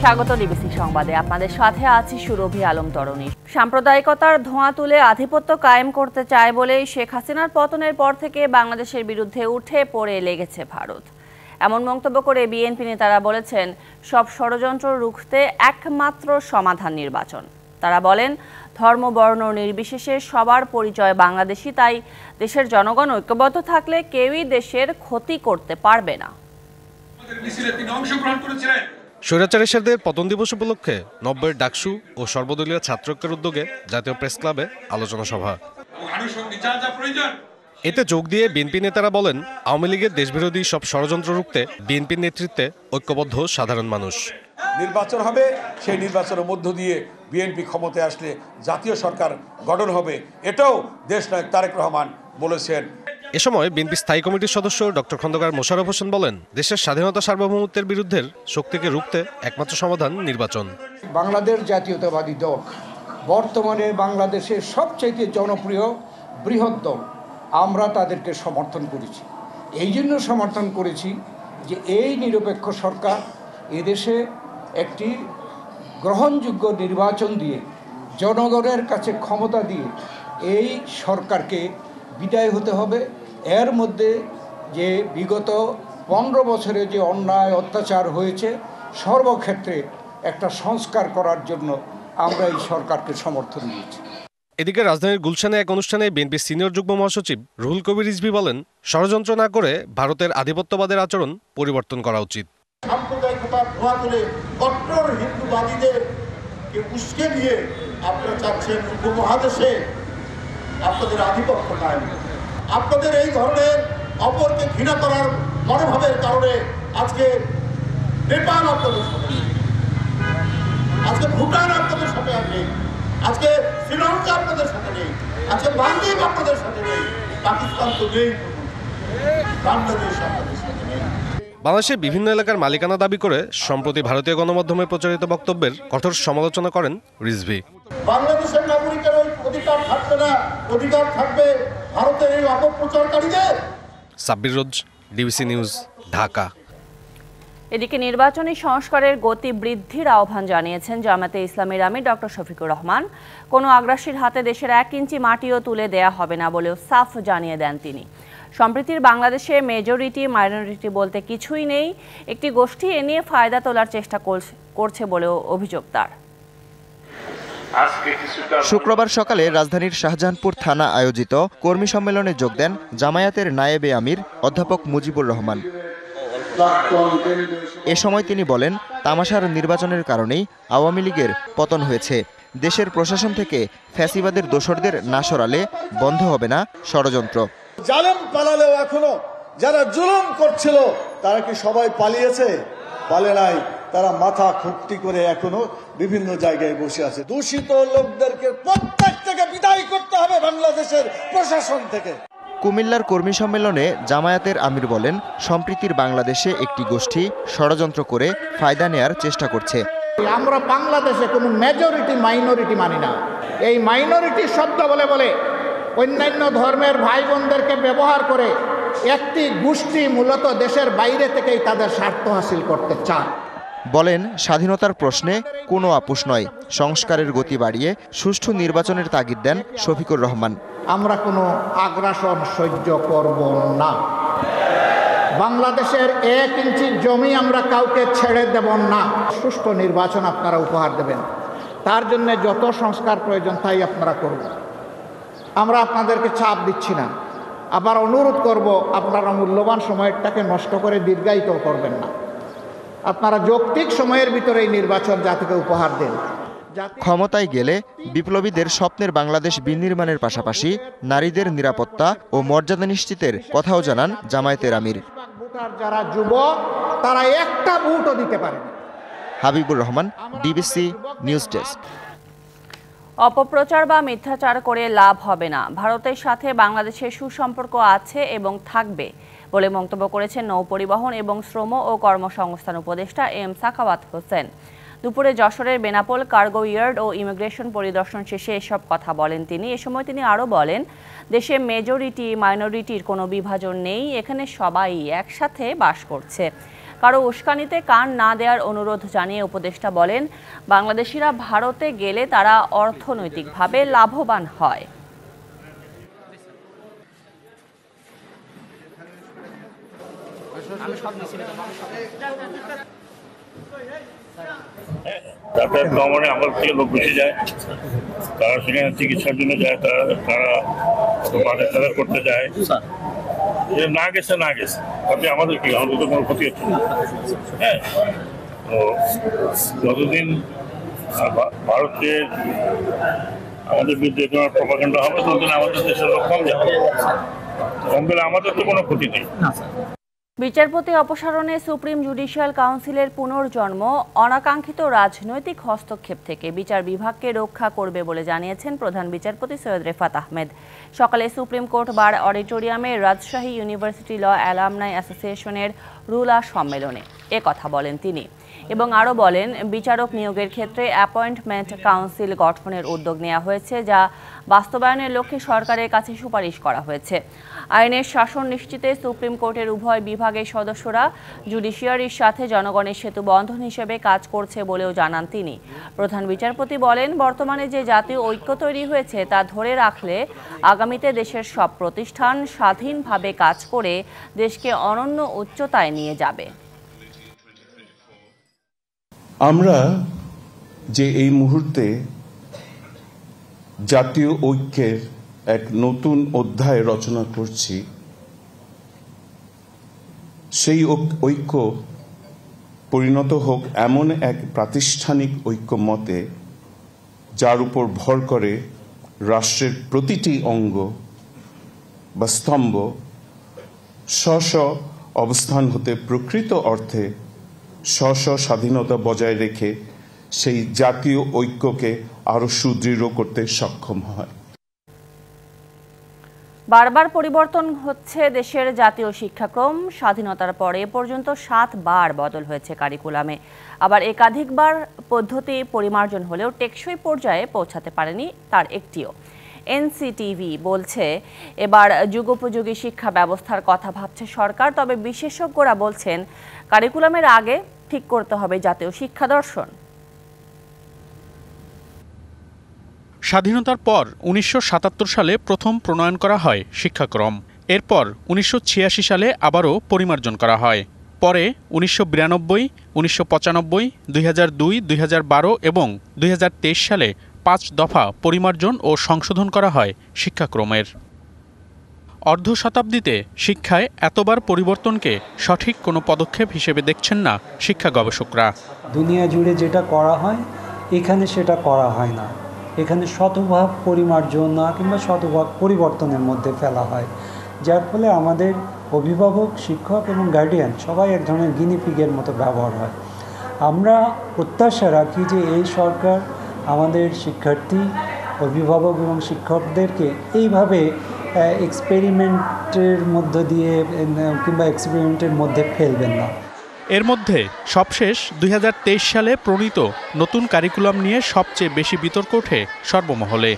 স্বাগত ডিবিসি সংবাদে। আপনাদের সাথে আছি সুরভি আলম তরণী। সাম্প্রদায়িকতার ধোঁয়া তুলে আধিপত্য কায়েম করতে চায় বলেই শেখ হাসিনার পতনের পর থেকে বাংলাদেশের বিরুদ্ধে উঠে পড়ে লেগেছে ভারত। এমন মন্তব্য করে বিএনপি নেতারা বলেছেন, সব ষড়যন্ত্র রুখতে একমাত্র সমাধান নির্বাচন। তারা বলেন, ধর্ম বর্ণ নির্বিশেষে সবার পরিচয় বাংলাদেশি, তাই দেশের জনগণ ঐক্যবদ্ধ থাকলে কেউই দেশের ক্ষতি করতে পারবে না। স্বৈরাচার এরশাদের পতন দিবস উপলক্ষে ৯০ ডাকসু ও সর্বদলীয় ছাত্রৈক্যের উদ্যোগে জাতীয় প্রেস ক্লাবে আলোচনা সভা। এতে যোগ দিয়ে বিএনপি নেতারা বলেন, আওয়ামী লীগের দেশবিরোধী সব ষড়যন্ত্র রুখতে বিএনপির নেতৃত্বে ঐক্যবদ্ধ সাধারণ মানুষ। নির্বাচন হবে, সেই নির্বাচনের মধ্য দিয়ে বিএনপি ক্ষমতায় আসলে জাতীয় সরকার গঠন হবে, এটাও দেশনায়ক তারেক রহমান বলেছেন। এ সময় বিএনপি স্থায়ী কমিটির সদস্য ডক্টর খন্দকার মোশাররফ হোসেন বলেন, দেশের স্বাধীনতা সার্বভৌমত্বের বিরুদ্ধে শক্তিকে রুখতে একমাত্র সমাধান নির্বাচন। বাংলাদেশ জাতীয়তাবাদী দল বর্তমানে বাংলাদেশের সবচেয়ে জনপ্রিয় বৃহৎ দল। আমরা তাদেরকে সমর্থন করেছি। এই জন্য সমর্থন করেছি যে এই নিরপেক্ষ সরকার এদেশে একটি গ্রহণযোগ্য নির্বাচন দিয়ে জনগণের কাছে ক্ষমতা দিয়ে এই সরকারকে বিদায় হতে হবে। এর মধ্যে যে বিগত 15 বছরে যে অন্যায় অত্যাচার হয়েছে, সর্বক্ষেত্রে একটা সংস্কার করার জন্য আমরা এই সরকারকে সমর্থন দিয়েছি। এদিকে রাজধানীর গুলশানে এক অনুষ্ঠানে বিএনপির সিনিয়র যুগ্ম মহাসচিব রুহুল কবির রিজভী বলেন, ষড়যন্ত্র না করে ভারতের আধিপত্যবাদের আচরণ পরিবর্তন করা উচিত। সাম্প্রদায়িকতার ধোঁয়া তুলে কট্টর হিন্দুবাদীদেরকে উস্কে দিয়ে আপনারা চাচ্ছেন উপমহাদেশে আপনাদের আধিপত্য কায়েম। আপনাদের এই ধরনের অপরকে ঘৃণা করার মনোভাবের কারণে আজকে নেপাল আপনাদের সাথে নেই, আজকে ভুটান আপনাদের সাথে নেই, আজকে শ্রীলঙ্কা আপনাদের সাথে নেই, আজকে মালদ্বীপ আপনাদের সাথে নেই, পাকিস্তান তো নেই, বাংলাদেশ আপনাদের সাথে নেই। বাংলাদেশের বিভিন্ন এলাকার মালিকানা দাবি করে সম্প্রতি ভারতীয় গণমাধ্যমে প্রচারিত বক্তব্যের কঠোর সমালোচনা করেন রিজভী। বাংলাদেশের নাগরিকের ওই অধিকার থাকবে না, অধিকার থাকবে ভারতের এই অপপ্রচারকারীদের। সাব্বির রোজ, ডিবিসি নিউজ, ঢাকা। এদিকে নির্বাচনী সংস্কারের গতি বৃদ্ধির আহ্বান জানিয়েছেন জামায়াতে ইসলামীর আমির ডক্টর শফিকুর রহমান। কোনো আগ্রাসীর হাতে দেশের 1 ইঞ্চি মাটিও তুলে দেয়া হবে না বলেও সাফ জানিয়ে দেন তিনি। সম্প্রতির বাংলাদেশে মেজরিটি মাইনরিটি বলতে কিছুই নেই, একটি গোষ্ঠী এ নিয়ে ফায়দা তোলার চেষ্টা করছে বলেও অভিযোগ তার। শুক্রবার সকালে রাজধানীর শাহজাহানপুর থানা আয়োজিত কর্মী সম্মেলনে যোগ দেন জামায়াতের নায়েবে আমির অধ্যাপক মুজিবুর রহমান। এ সময় তিনি বলেন, তামাশার নির্বাচনের কারণেই আওয়ামী লীগের পতন হয়েছে। দেশের প্রশাসন থেকে ফ্যাসিবাদের দোসরদের না সরালে বন্ধ হবে না ষড়যন্ত্র। জালেম পালালেও এখনো যারা জুলুম করছিল তারা কি সবাই পালিয়েছে? পালে নাই। তারা মাথা খুঁটি করে এখনো বিভিন্ন জায়গায় বসে আছে। দূষিত লোকদেরকে প্রত্যেক থেকে বিদায় করতে হবে বাংলাদেশের প্রশাসন থেকে। কুমিল্লার কর্মী সম্মেলনে জামায়াতের আমির বলেন, সম্প্রীতির বাংলাদেশে একটি গোষ্ঠী ষড়যন্ত্র করে ফায়দা নেয়ার চেষ্টা করছে। আমরা বাংলাদেশে কোনো মেজরিটি মাইনরিটি মানি না। এই মাইনরিটি শব্দ বলে বলে অন্যান্য ধর্মের ভাই বোনদেরকে ব্যবহার করে একটি গোষ্ঠী মূলত দেশের বাইরে থেকেই তাদের স্বার্থ হাসিল করতে চায়। বলেন, স্বাধীনতার প্রশ্নে কোনো আপোষ নয়, সংস্কারের গতি বাড়িয়ে সুষ্ঠু নির্বাচনের তাগিদ দেন শফিকুর রহমান। আমরা কোনো আগ্রাসন সহ্য করব না। বাংলাদেশের 1 ইঞ্চি জমি আমরা কাউকে ছেড়ে দেব না। সুষ্ঠু নির্বাচন আপনারা উপহার দেবেন, তার জন্য যত সংস্কার প্রয়োজন তাই আপনারা করবেন। আমরা আপনাদেরকে চাপ দিচ্ছি না, আবার অনুরোধ করব, আপনারা মূল্যবান সময়টাকে নষ্ট করে দীর্ঘায়িত করবেন না। আপনারা যৌক্তিক সময়ের ভিতরে এই নির্বাচন জাতিকে উপহার দেন। ক্ষমতায় গেলে বিপ্লবীদের স্বপ্নের বাংলাদেশ বিনির্মাণের পাশাপাশি নারীদের নিরাপত্তা ও মর্যাদা নিশ্চিতের কথাও জানান জামায়াতের আমির। যারা যুবক তারা একটা ভোটও দিতে পারে। Habibur Rahman, DBC news desk. অপপ্রচার বা মিথ্যাচার করে লাভ হবে না, ভারতের সাথে বাংলাদেশের সুসম্পর্ক আছে এবং থাকবে বলে মন্তব্য করেছেন নৌপরিবহন এবং শ্রম ও কর্মসংস্থান উপদেষ্টা এম সাখাওয়াত হোসেন। দুপুরে যশোরের বেনাপোল কার্গো ইয়ার্ড ও ইমিগ্রেশন পরিদর্শন শেষে এসব কথা বলেন তিনি। এ সময় তিনি আরও বলেন, দেশে মেজরিটি মাইনরিটির কোনো বিভাজন নেই, এখানে সবাই একসাথে বাস করছে। কারো উস্কানিতে কান না দেওয়ার অনুরোধ জানিয়ে উপদেষ্টা বলেন, বাংলাদেশিরা ভারতে গেলে তারা অর্থনৈতিকভাবে লাভবান হয়। যাতায়াত ভ্রমণে আমার থেকে লোক বেশি যায়, তারা সেখানে চিকিৎসার জন্য যায়, তারা বাজার করতে যায়। না গেছে তাতে আমাদের কি, আমাদের তো কোনো ক্ষতি হচ্ছে না। হ্যাঁ, তো যতদিন ভারতকে আমাদের বিরুদ্ধে কোনো প্রপাগান্ডা হবে ততদিন আমাদের দেশের লোক কম যাবে, কম গেলে আমাদের তো কোনো ক্ষতি নেই। বিচারপতি অপসারণে সুপ্রিম জুডিশিয়াল কাউন্সিলের পুনর্জন্ম অনাকাঙ্ক্ষিত রাজনৈতিক হস্তক্ষেপ থেকে বিচার বিভাগকে রক্ষা করবে বলে জানিয়েছেন প্রধান বিচারপতি সৈয়দ রেফাত আহমেদ। সকালে সুপ্রিম কোর্ট বার অডিটোরিয়ামে রাজশাহী ইউনিভার্সিটি ল অ্যালামনাই অ্যাসোসিয়েশনের রুলার সম্মেলনে কথা বলেন তিনি এবং আরও বলেন, বিচারক নিয়োগের ক্ষেত্রে অ্যাপয়েন্টমেন্ট কাউন্সিল গঠনের উদ্যোগ নেওয়া হয়েছে, যা বাস্তবায়নের লক্ষ্যে সরকারের কাছে সুপারিশ করা হয়েছে। আইনের শাসন নিশ্চিতে সুপ্রিম কোর্টের উভয় বিভাগের সদস্যরা জুডিশিয়ারির সাথে জনগণের সেতু বন্ধন হিসেবে কাজ করছে বলেও জানান তিনি। প্রধান বিচারপতি বলেন, বর্তমানে যে জাতীয় ঐক্য তৈরি হয়েছে তা ধরে রাখলে আগামীতে দেশের সব প্রতিষ্ঠান স্বাধীনভাবে কাজ করে দেশকে অনন্য উচ্চতায় নিয়ে যাবে। আমরা যে এই মুহূর্তে জাতীয় ঐক্যের এক নতুন অধ্যায় রচনা করছি, সেই ঐক্য পরিণত হোক এমন এক প্রাতিষ্ঠানিক ঐক্যমতে যার উপর ভর করে রাষ্ট্রের প্রতিটি অঙ্গ বা স্তম্ভ স্ব অবস্থান হতে প্রকৃত অর্থে স্ব স্বাধীনতা বজায় রেখে সেই জাতীয় ঐক্যকে আরো সুদৃঢ় করতে সক্ষম হয়। বারবার পরিবর্তন হচ্ছে দেশের জাতীয় শিক্ষাক্রম। স্বাধীনতার পরে পর্যন্ত 7 বার বদল হয়েছে কারিকুলামে। আবার একাধিকবার পদ্ধতি পরিমার্জন হলেও টেকসই পর্যায়ে পৌঁছাতে পারেনি তার একটিও। এনসিটিভি বলছে, এবার যুগোপযোগী শিক্ষা ব্যবস্থার কথা ভাবছে সরকার। তবে বিশেষজ্ঞরা বলছেন, কারিকুলামের আগে ঠিক করতে হবে জাতীয় শিক্ষা দর্শন। স্বাধীনতার পর 1977 সালে প্রথম প্রণয়ন করা হয় শিক্ষাক্রম। এরপর 1986 সালে আবারও পরিমার্জন করা হয়। পরে 1992, 1995, 2002, 2012 এবং 2023 সালে 5 দফা পরিমার্জন ও সংশোধন করা হয় শিক্ষাক্রমের। অর্ধ শতাব্দীতে শিক্ষায় এতবার পরিবর্তনকে সঠিক কোনো পদক্ষেপ হিসেবে দেখছেন না শিক্ষা গবেষকরা। দুনিয়া জুড়ে যেটা করা হয় এখানে সেটা করা হয় না। এখানে শতভাগ পরিমার্জন না কিংবা শতভাগ পরিবর্তনের মধ্যে ফেলা হয়, যার ফলে আমাদের অভিভাবক, শিক্ষক এবং গার্ডিয়ান সবাই এক ধরনের গিনিপিগের মতো ব্যবহার হয়। আমরা প্রত্যাশা রাখি যে এই সরকার আমাদের শিক্ষার্থী, অভিভাবক এবং শিক্ষকদেরকে এইভাবে এক্সপেরিমেন্টের মধ্য দিয়ে কিংবা এক্সপেরিমেন্টের মধ্যে ফেলবেন না। এর মধ্যে সবশেষ 2023 সালে প্রণীত নতুন কারিকুলাম নিয়ে সবচেয়ে বেশি বিতর্ক ওঠে সর্বমহলে।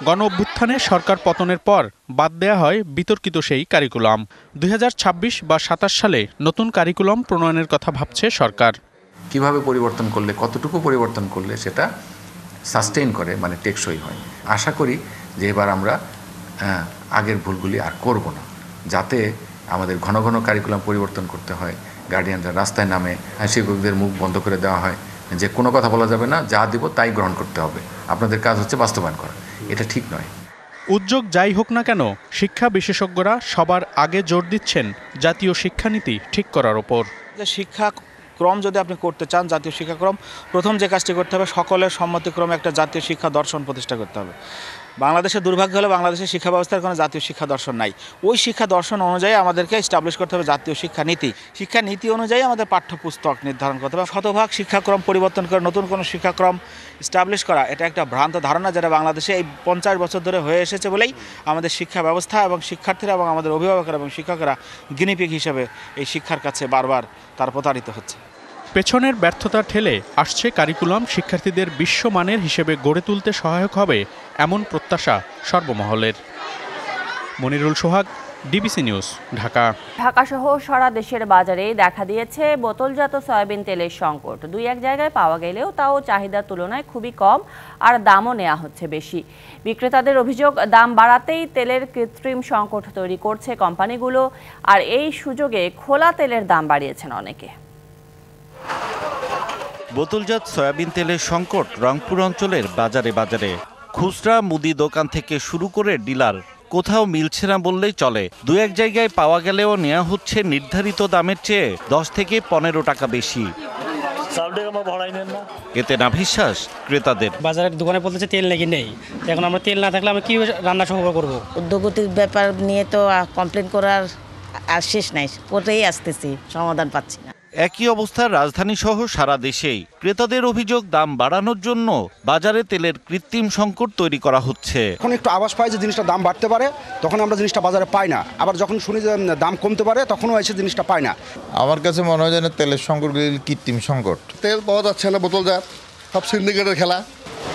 গণ অভ্যুত্থানে সরকার পতনের পর বাদ দেয়া হয় বিতর্কিত সেই কারিকুলাম। 2026 বা 27 সালে নতুন কারিকুলাম প্রণয়নের কথা ভাবছে সরকার। কিভাবে পরিবর্তন করলে, কতটুকু পরিবর্তন করলে সেটা সাস্টেইন করে, মানে টেকসই হয়। আশা করি যে এবার আমরা আগের ভুলগুলি আর করব না, যাতে আমাদের ঘন ঘন কারিকুলাম পরিবর্তন করতে হয়, গার্ডিয়ানরা রাস্তায় নামে, শিক্ষকদের মুখ বন্ধ করে দেওয়া হয় যে কোনো কথা বলা যাবে না, যা দিব তাই গ্রহণ করতে হবে, আপনাদের কাজ হচ্ছে বাস্তবায়ন করা। এটা ঠিক নয়। উদ্যোগ যাই হোক না কেন, শিক্ষা বিশেষজ্ঞরা সবার আগে জোর দিচ্ছেন জাতীয় শিক্ষানীতি ঠিক করার ওপর। শিক্ষাক্রম যদি আপনি করতে চান, জাতীয় শিক্ষাক্রম, প্রথম যে কাজটি করতে হবে, সকলের সম্মতিক্রমে একটা জাতীয় শিক্ষা দর্শন প্রতিষ্ঠা করতে হবে। বাংলাদেশের দুর্ভাগ্য হলো বাংলাদেশের শিক্ষা ব্যবস্থার কোনো জাতীয় শিক্ষা দর্শন নাই। ওই শিক্ষা দর্শন অনুযায়ী আমাদেরকে এস্টাবলিশ করতে হবে জাতীয় শিক্ষানীতি। শিক্ষানীতি অনুযায়ী আমাদের পাঠ্যপুস্তক নির্ধারণ করতে হবে। শতভাগ শিক্ষাক্রম পরিবর্তন করে নতুন কোনো শিক্ষাক্রম এস্টাবলিশ করা, এটা একটা ভ্রান্ত ধারণা, যেটা বাংলাদেশে এই 50 বছর ধরে হয়ে এসেছে বলেই আমাদের শিক্ষা ব্যবস্থা এবং শিক্ষার্থীরা এবং আমাদের অভিভাবকরা এবং শিক্ষকেরা গিনিপিগ হিসেবে এই শিক্ষার কাছে বারবার তার প্রতারিত হচ্ছে। পেছনের ব্যর্থতার ঠেলে আসছে কারিকুলাম শিক্ষার্থীদের বিশ্বমানের হিসেবে গড়ে তুলতে সহায়ক হবে এমন প্রত্যাশা সর্বমহলের। মনিরুল সোহাগ, ডিবিসি নিউজ, ঢাকা। ঢাকাসহ সারা দেশের বাজারে দেখা দিয়েছে বোতলজাত সয়াবিন তেলের সংকট। দুই এক জায়গায় পাওয়া গেলেও তাও চাহিদার তুলনায় খুবই কম, আর দামও নেওয়া হচ্ছে বেশি। বিক্রেতাদের অভিযোগ, দাম বাড়াতেই তেলের কৃত্রিম সংকট তৈরি করছে কোম্পানিগুলো, আর এই সুযোগে খোলা তেলের দাম বাড়িয়েছেন অনেকে। বোতলজাত সয়াবিন তেলের সংকট রংপুর অঞ্চলের বাজারে বাজারে। খুচরা মুদি দোকান থেকে শুরু করে ডিলার, কোথাও মিলছে না বললেই চলে। দু এক জায়গায় পাওয়া গেলেও নেওয়া হচ্ছে নির্ধারিত দামের চেয়ে 10 থেকে 15 টাকা বেশি। এতে না বিশ্বাস ক্রেতাদের। বাজারের দোকানে বলতেছে তেল নাকি নেই, এখন আমরা তেল না থাকলে আমরা কি রান্না সংগ্রহ করবো? উদ্যোগতির ব্যাপার নিয়ে তো কমপ্লেন করার আর শেষ নাই, কোথায় আসতেছি, সমাধান পাচ্ছি না। একই অবস্থা রাজধানী সহ সারা দেশেই। ক্রেতাদের অভিযোগ, দাম বাড়ানোর জন্য বাজারে তেলের কৃত্রিম সংকট তৈরি করা হচ্ছে। এখন একটু আভাস পাই যে জিনিসটা দাম বাড়তে পারে, তখন আমরা জিনিসটা বাজারে পাই না। আবার যখন শুনি যে দাম কমতে পারে, তখনও এসে জিনিসটা পাই না। আমার কাছে মনে হয় যেন তেলের সংকট কৃত্রিম সংকট। তেল পাওয়া যাচ্ছে না, বোতলজাত, সব সিন্ডিকেটের খেলা।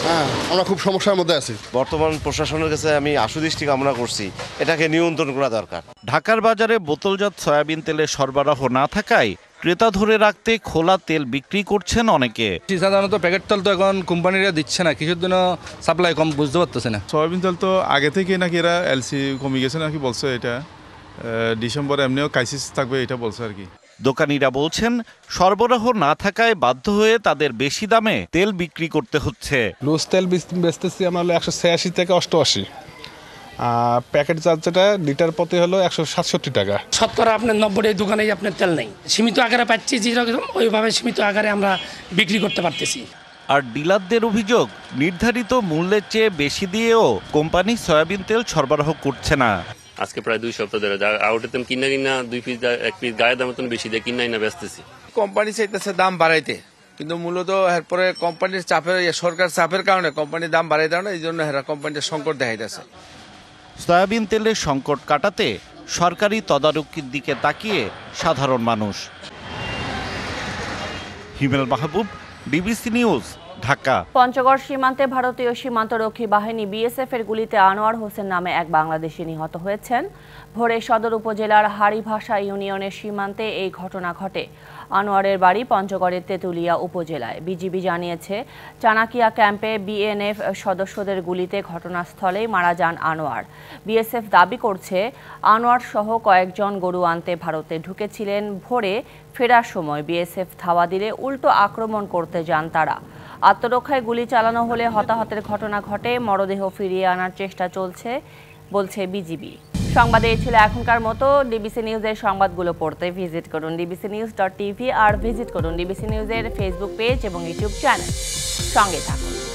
হ্যাঁ, আমরা খুব সমস্যার মধ্যে আছি। বর্তমান প্রশাসনের কাছে আমি আশুদৃষ্টি কামনা করছি, এটাকে নিয়ন্ত্রণ করা দরকার। ঢাকার বাজারে বোতলজাত সয়াবিন তেলের সরবরাহ না থাকায় ক্রেতা ধরে রাখতে খোলা তেল বিক্রি করছেন অনেকে। সাধারণত প্যাকেট তেল তো এখন কোম্পানিরা দিচ্ছে না, কিছুর জন্য সাপ্লাই কম, বুঝতে পারতেছে না। সয়াবিন তেল তো আগে থেকে নাকি এরা এলসি কমে গেছে নাকি বলছে, এটা ডিসেম্বরে এমনিও ক্রাইসিস থাকবে এটা বলছে আর কি। দোকানিরা বলছেন সরবরাহ না থাকায় বাধ্য হয়ে তাদের বেশি দামে তেল বিক্রি করতে হচ্ছে। লুজ তেল বেচতেছি আমরা 186 থেকে 88, প্যাকেট চার্জ যেটা লিটার প্রতি হলো 167 টাকা। শতকরা আপনার 90 দোকানেই আপনার তেল নেই, সীমিত আকারে পাচ্ছি, যেরকম ওইভাবে সীমিত আকারে আমরা বিক্রি করতে পারতেছি। আর ডিলারদের অভিযোগ, নির্ধারিত মূল্যের চেয়ে বেশি দিয়েও কোম্পানি সয়াবিন তেল সরবরাহ করছে না। আজকে প্রায় 2 সপ্তাহ ধরে আউটের দাম কিনা 2 পিস 1 পিস গায়ের দাম বেশি দিয়ে কিনা বেচতেছি। কোম্পানি চাইতেছে দাম বাড়াইতে, কিন্তু মূলত এরপরে কোম্পানির চাপের, সরকার চাপের কারণে কোম্পানির দাম বাড়াই দেয় না, এই জন্য কোম্পানির সংকট দেখাইতেছে। সয়াবিন তেলের সংকট কাটাতে সরকারি তদারকির দিকে তাকিয়ে সাধারণ মানুষ। হিমেল মাহবুব, ডিবিসি নিউজ, ঢাকা। পঞ্চগড় সীমান্তে ভারতীয় সীমান্তরক্ষী বাহিনী বিএসএফ এর গুলিতে আনোয়ার হোসেন নামে এক বাংলাদেশি নিহত হয়েছেন। ভোরে সদর উপজেলার হাড়িভাষা ইউনিয়নের সীমান্তে এই ঘটনা ঘটে। আনোয়ারের বাড়ি পঞ্চগড়ের তেঁতুলিয়া উপজেলায়। বিজিবি জানিয়েছে, চানাকিয়া ক্যাম্পে বিএনএফ সদস্যদের গুলিতে ঘটনাস্থলেই মারা যান আনোয়ার। বিএসএফ দাবি করছে, আনোয়ার সহ কয়েকজন গরু আনতে ভারতে ঢুকেছিলেন। ভোরে ফেরার সময় বিএসএফ ধাওয়া দিলে উল্টো আক্রমণ করতে যান তারা। আত্মরক্ষায় গুলি চালানো হলে হতাহতের ঘটনা ঘটে। মরদেহ ফিরিয়ে আনার চেষ্টা চলছে বলছে বিজিবি। সংবাদে ছিল এখনকার মতো। ডিবিসি নিউজের সংবাদগুলো পড়তে ভিজিট করুন dbcnews.tv আর ভিজিট করুন ডিবিসি নিউজের ফেসবুক পেজ এবং ইউটিউব চ্যানেল। সঙ্গে থাকুন।